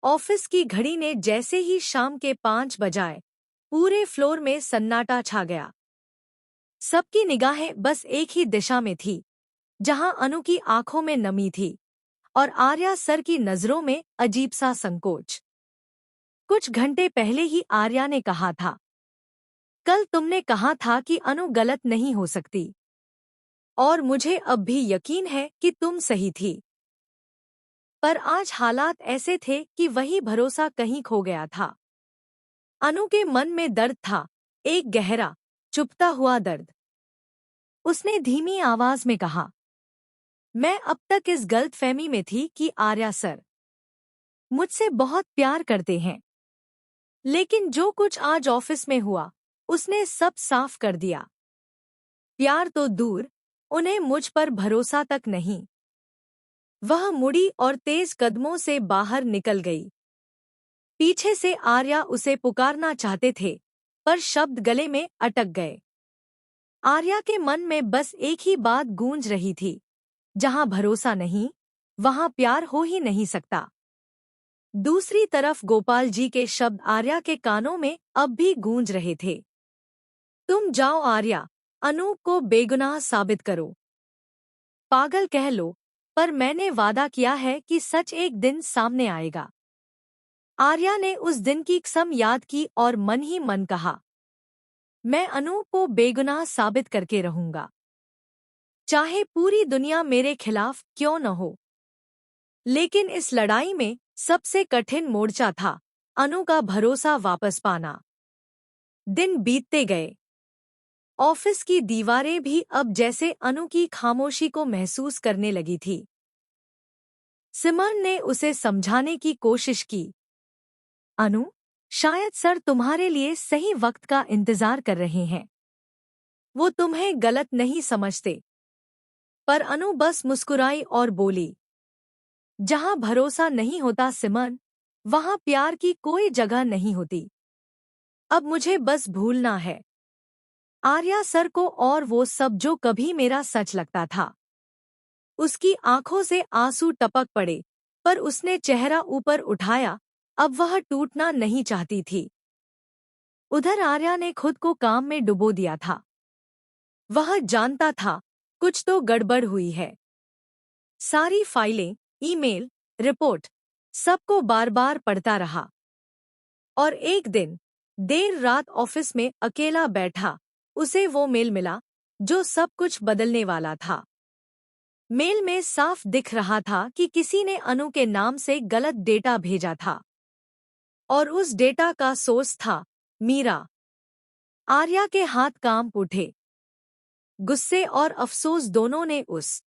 Office की घड़ी ने जैसे ही शाम के 5 बजाए, पूरे फ्लोर में सन्नाटा छा गया। सबकी निगाहें बस एक ही दिशा में थी, जहां अनु की आंखों में नमी थी और आर्या सर की नजरों में अजीब सा संकोच। कुछ घंटे पहले ही आर्या ने कहा था, कल तुमने कहा था कि अनु गलत नहीं हो सकती, और मुझे अब भी यकीन है कि तुम सही थी। पर आज हालात ऐसे थे कि वही भरोसा कहीं खो गया था। अनु के मन में दर्द था, एक गहरा, चुभता हुआ दर्द। उसने धीमी आवाज में कहा, मैं अब तक इस गलतफहमी में थी कि आर्या सर मुझसे बहुत प्यार करते हैं, लेकिन जो कुछ आज ऑफिस में हुआ उसने सब साफ कर दिया। प्यार तो दूर, उन्हें मुझ पर भरोसा तक नहीं। वह मुड़ी और तेज कदमों से बाहर निकल गई। पीछे से आर्या उसे पुकारना चाहते थे, पर शब्द गले में अटक गए। आर्या के मन में बस एक ही बात गूंज रही थी, जहां भरोसा नहीं, वहां प्यार हो ही नहीं सकता। दूसरी तरफ गोपाल जी के शब्द आर्या के कानों में अब भी गूंज रहे थे। तुम जाओ आर्या, अनूप को बेगुनाह साबित करो। पागल कह लो, पर मैंने वादा किया है कि सच एक दिन सामने आएगा। आर्या ने उस दिन की कसम याद की और मन ही मन कहा, मैं अनूप को बेगुनाह साबित करके रहूंगा, चाहे पूरी दुनिया मेरे खिलाफ क्यों न हो। लेकिन इस लड़ाई में सबसे कठिन मोर्चा था अनु का भरोसा वापस पाना। दिन बीतते गए। ऑफिस की दीवारें भी अब जैसे अनु की खामोशी को महसूस करने लगी थी। सिमरन ने उसे समझाने की कोशिश की, अनु, शायद सर तुम्हारे लिए सही वक्त का इंतजार कर रहे हैं। वो तुम्हें गलत नहीं समझते। पर अनु बस मुस्कुराई और बोली, जहां भरोसा नहीं होता सिमरन, वहां प्यार की कोई जगह नहीं होती। अब मुझे बस भूलना है आर्या सर को और वो सब जो कभी मेरा सच लगता था। उसकी आंखों से आंसू टपक पड़े, पर उसने चेहरा ऊपर उठाया, अब वह टूटना नहीं चाहती थी। उधर आर्या ने खुद को काम में डुबो दिया था। वह जानता था, कुछ तो गड़बड़ हुई है। सारी फाइलें, ईमेल, रिपोर्ट, सबको बार बार पढ़ता रहा। और एक दिन देर रात ऑफिस में अकेला बैठा, उसे वो मेल मिला जो सब कुछ बदलने वाला था। मेल में साफ दिख रहा था कि किसी ने अनु के नाम से गलत डेटा भेजा था, और उस डेटा का सोर्स था मीरा। आर्या के हाथ कांप उठे। गुस्से और अफसोस दोनों ने उस